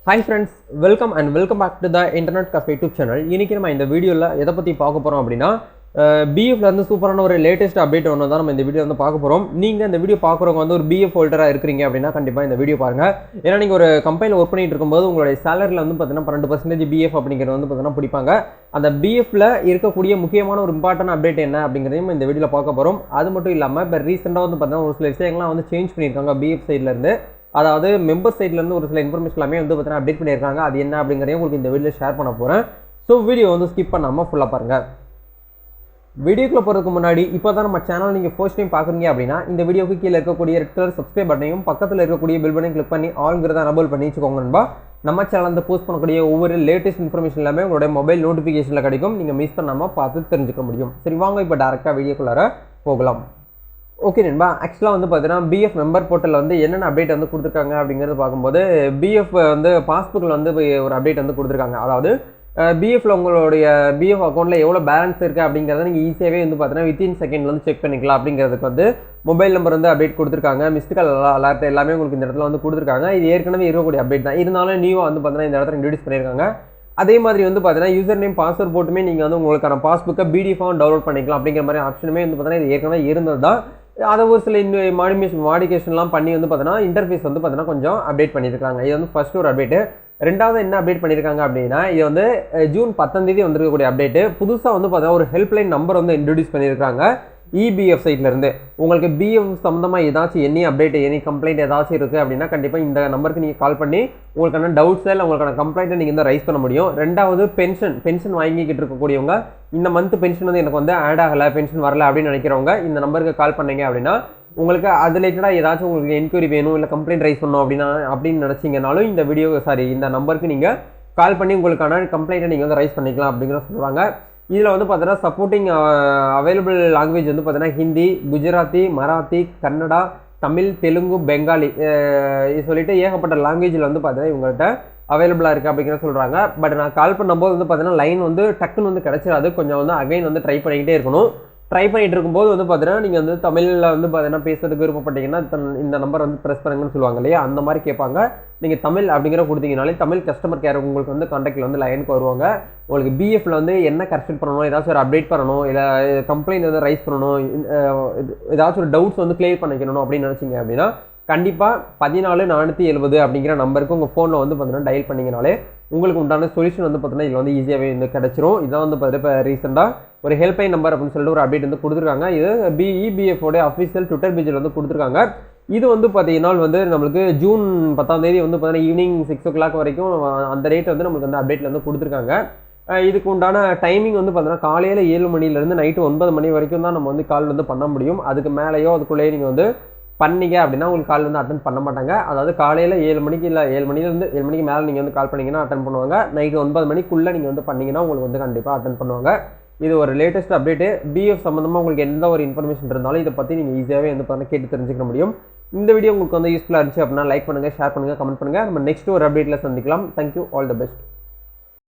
Hi friends, welcome back to the Internet Cafe YouTube channel. இன்னைக்கு நம்ம இந்த வீடியோல எதை பத்தி பார்க்க போறோம் அப்படினா BF ல இருந்து சூப்பரான ஒரு லேட்டஸ்ட் அப்டேட் ஒன்னு தான் நம்ம இந்த வீடியோ வந்து பார்க்க போறோம். நீங்க இந்த வீடியோ பார்க்கறவங்க வந்து ஒரு BF ஹோல்டரா இருக்கீங்க அப்படினா கண்டிப்பா இந்த வீடியோ பாருங்க. ஏன்னா நீங்க ஒரு கம்பெனில வர்க் பண்ணிட்டு இருக்கும்போது உங்களுடைய சாலரில வந்து பாத்தீங்கன்னா 12% BF அப்படிங்கறது வந்து பாத்தீங்கன்னா பிடிப்பாங்க. அந்த BF ல இருக்கக்கூடிய முக்கியமான ஒரு இம்பார்ட்டன்ட் அப்டேட் என்ன அப்படிங்கறதையும் இந்த வீடியோல பார்க்க போறோம். அது மட்டும் இல்லாம இப்ப ரீசன்ட்டா வந்து பாத்தீங்கன்னா ஒரு சில விஷயங்கள்லாம் வந்து சேஞ்ச் பண்ணிருக்காங்க BF சைடுல இருந்து. அதாவது மெம்பர் சைடுல இருந்து ஒரு சில இன்ஃபர்மேஷன் எல்லாமே வந்து பார்த்தீங்கன்னா அப்டேட் பண்ணியிருக்காங்க. அது என்ன அப்படிங்கறதையும் உங்களுக்கு இந்த வீடியோல ஷேர் பண்ண போறேன். ஸோ வீடியோ வந்து ஸ்கிப் பண்ணாம ஃபுல்லா பாருங்க. வீடியோக்குள்ள போறதுக்கு முன்னாடி இப்போதான் நம்ம சேனல் நீங்க ஃபர்ஸ்ட் டைம் பாக்குறீங்க அப்படின்னா இந்த வீடியோக்கு கீழே இருக்கக்கூடிய ரெட் கலர் சப்ஸ்கிரைப் பட்டனையும் பக்கத்துல இருக்கக்கூடிய பெல் பட்டனையும் கிளிக் பண்ணி ஆல்ங்கிறத எனேபிள் பண்ணி வச்சுக்கோங்க நண்பா. நம்ம சேனல் வந்து போஸ்ட் பண்ணக்கூடிய ஒவ்வொரு லேட்டஸ்ட் இன்ஃபர்மேஷன் எல்லாமே உங்களுடைய மொபைல் நோட்டிஃபிகேஷன்ல கிடைக்கும். நீங்க மிஸ் பண்ணாம பார்த்து தெரிஞ்சுக்க முடியும். சரி வாங்க இப்போ டைரக்டா வீடியோக்குள்ளார போகலாம். ஓகே நண்பா, ஆக்சுவலாக வந்து பார்த்தீங்கன்னா BF மெம்பர் போர்ட்டலில் வந்து என்னென்ன அப்டேட் வந்து கொடுத்துருக்காங்க அப்படிங்கிறது பார்க்கும்போது BF வந்து பாஸ்புக்கில் வந்து ஒரு அப்டேட் வந்து கொடுத்துருக்காங்க. அதாவது BFல உங்களுடைய BF அக்கௌண்ட்டில் எவ்வளோ பேலன்ஸ் இருக்குது அப்படிங்கிறத நீங்கள் ஈஸியாகவே வந்து பார்த்தீங்கன்னா வித்தின் செகண்டில் வந்து செக் பண்ணிக்கலாம். அப்படிங்கிறதுக்கு வந்து மொபைல் நம்பர் வந்து அப்டேட் கொடுத்துருக்காங்க. மிஸ்டு கால் அலர்ட் எல்லாமே உங்களுக்கு இந்த இடத்துல வந்து கொடுத்துருக்காங்க. இது ஏற்கனவே இருக்கக்கூடிய அப்டேட் தான். இருந்தாலும் நியூவாக வந்து பார்த்தீங்கன்னா இந்த இடத்துல இன்ட்ரடியூஸ் பண்ணியிருக்காங்க. அதே மாதிரி வந்து பார்த்தீங்கன்னா யூசர் நேம் பாஸ்வேர்ட் போட்டுமே நீங்கள் வந்து உங்களுக்கான பாஸ்புக்கை PDF-ஆக டவுன்லோட் பண்ணிக்கலாம். அப்படிங்கிற மாதிரி ஆப்ஷனுமே வந்து பார்த்தீங்கன்னா இது ஏற்கனவே இருந்தது தான். அதை ஒரு சில மாடிஃபிகேஷன்லாம் பண்ணி வந்து பார்த்தீங்கன்னா இன்டர்ஃபேஸ் வந்து பார்த்தீங்கன்னா கொஞ்சம் அப்டேட் பண்ணியிருக்காங்க. இது வந்து ஃபர்ஸ்ட் ஒரு அப்டேட்டு. ரெண்டாவது என்ன அப்டேட் பண்ணியிருக்காங்க அப்படின்னா இது வந்து ஜூன் 10ஆம் தேதி வந்திருக்கக்கூடிய அப்டேட்டு. புதுசாக வந்து பார்த்தீங்கன்னா ஒரு ஹெல்ப்லைன் நம்பர் வந்து இன்ட்ரடியூஸ் பண்ணியிருக்காங்க EBF சைட்லேருந்து. உங்களுக்கு BF சம்மந்தமாக ஏதாச்சும் எனி அப்டேட் எனி கம்ப்ளைண்ட் ஏதாச்சும் இருக்குது அப்படின்னா கண்டிப்பாக இந்த நம்பருக்கு நீங்கள் கால் பண்ணி உங்களுக்கான டவுட்ஸை இல்லை உங்களுக்கான கம்ப்ளைண்ட்டை நீங்கள் வந்து ரைஸ் பண்ண முடியும். ரெண்டாவது பென்ஷன் வாங்கிக்கிட்டு இருக்கக்கூடியவங்க இந்த மந்த் பென்ஷன் வந்து எனக்கு வந்து ஆட் ஆகலை, பென்ஷன் வரல அப்படின்னு நினைக்கிறவங்க இந்த நம்பருக்கு கால் பண்ணீங்க அப்படின்னா உங்களுக்கு அது ரிலேட்டடாக ஏதாச்சும் உங்களுக்கு என்கொயரி வேணும் இல்லை கம்ப்ளைண்ட் ரைஸ் பண்ணணும் அப்படின்னு நினச்சிங்கனாலும் இந்த நம்பருக்கு நீங்கள் கால் பண்ணி உங்களுக்கான கம்ப்ளைண்ட்டை நீங்கள் வந்து ரைஸ் பண்ணிக்கலாம் அப்படிங்கிற சொல்லுவாங்க. இதில் வந்து பார்த்தீங்கன்னா சப்போர்ட்டிங் அவைலபிள் லாங்குவேஜ் வந்து பார்த்தீங்கன்னா ஹிந்தி, குஜராத்தி, மராத்தி, கன்னடா, தமிழ், தெலுங்கு, பெங்காலி சொல்லிட்டு ஏகப்பட்ட லாங்குவேஜில் வந்து பார்த்தீங்கன்னா இவங்கள்ட்ட அவைலபிளாக இருக்குது அப்படிங்கிற சொல்கிறாங்க. பட் நான் கால் பண்ணும்போது வந்து பார்த்தீங்கன்னா லைன் வந்து டக்குன்னு வந்து கிடச்சிடாது. கொஞ்சம் வந்து அகைன் வந்து ட்ரை பண்ணிக்கிட்டே இருக்கணும். ட்ரை பண்ணிட்டு இருக்கும்போது வந்து பார்த்தீங்கன்னா நீங்கள் வந்து தமிழில் வந்து பார்த்தீங்கன்னா பேசுறதுக்கு விருப்பப்பட்டீங்கன்னா இந்த நம்பர் வந்து ப்ரெஸ் பண்ணுங்கன்னு சொல்லுவாங்க இல்லையா, அந்த மாதிரி கேட்பாங்க. நீங்கள் தமிழ் அப்படிங்கிற கொடுத்தீங்கனாலே தமிழ் கஸ்டமர் கேர் உங்களுக்கு வந்து கான்டாக்டில் வந்து லைனுக்கு வருவாங்க. உங்களுக்கு BFல வந்து என்ன கரெக்ஷன் பண்ணணும், ஏதாச்சும் ஒரு அப்டேட் பண்ணணும், இல்லை கம்ப்ளைண்ட் வந்து ரைஸ் பண்ணணும், ஏதாச்சும் ஒரு டவுட்ஸ் வந்து கிளியர் பண்ணிக்கணும் அப்படின்னு நினச்சிங்க அப்படின்னா கண்டிப்பாக 14470 அப்படிங்கிற நம்பருக்கு உங்கள் ஃபோனில் வந்து பார்த்தீங்கன்னா டயல் பண்ணிங்கனாலே உங்களுக்கு உண்டான சொல்யூஷன் வந்து பார்த்தீங்கன்னா இதில் வந்து ஈஸியாகவே வந்து கிடச்சிரும். இதான் வந்து பார்த்தீங்கன்னா இப்போ ரீசெண்டாக ஒரு ஹெல்ப்லைன் நம்பர் அப்படின்னு சொல்லிட்டு ஒரு அப்டேட் வந்து கொடுத்துருக்காங்க. இது EBF-ஓட அஃபிஷியல் ட்விட்டர் பேஜில் வந்து கொடுத்துருக்காங்க. இது வந்து பார்த்தீங்கன்னா வந்து நம்மளுக்கு ஜூன் 10ஆம் தேதி வந்து பார்த்தீங்கன்னா ஈவினிங் 6 o'clock வரைக்கும் அந்த ரேட் வந்து நம்மளுக்கு வந்து அப்டேட்டில் வந்து கொடுத்துருக்காங்க. இதுக்கு உண்டான டைமிங் வந்து பார்த்தீங்கன்னா காலையில் 7 மணிலேருந்து நைட்டு 9 மணி வரைக்கும் தான் நம்ம வந்து கால் வந்து பண்ண முடியும். அதுக்கு மேலேயோ அதுக்குள்ளேயே நீங்கள் வந்து பண்ணீங்க அப்படின்னா உங்களுக்கு கால் வந்து அட்டன் பண்ண மாட்டாங்க. அதாவது காலையில் 7 மணிக்கு இல்லை 7 மணிக்கு மேலே நீங்கள் வந்து கால் பண்ணிங்கன்னா அட்டன் பண்ணுவாங்க. நைட்டு 9 மணிக்குள்ளே நீங்கள் வந்து பண்ணிங்கன்னா உங்களுக்கு வந்து கண்டிப்பாக அட்டன் பண்ணுவாங்க. இது ஒரு லேட்டஸ்ட் அப்டேட்டு. BF சம்மந்தமாக உங்களுக்கு எந்த ஒரு இன்ஃபர்மேஷன் இருந்தாலும் இதை பற்றி நீங்கள் ஈஸியாகவே வந்து பண்ண கேட்டு தெரிஞ்சுக்க முடியும். இந்த வீடியோ உங்களுக்கு வந்து யூஸ்ஃபுல்லாக இருந்துச்சு அப்படின்னா லைக் பண்ணுங்கள், ஷேர் பண்ணுங்கள், கமெண்ட் பண்ணுங்கள். நம்ம நெக்ஸ்ட் ஒரு அப்டேட்டில் சந்திக்கலாம். Thank you, all the best.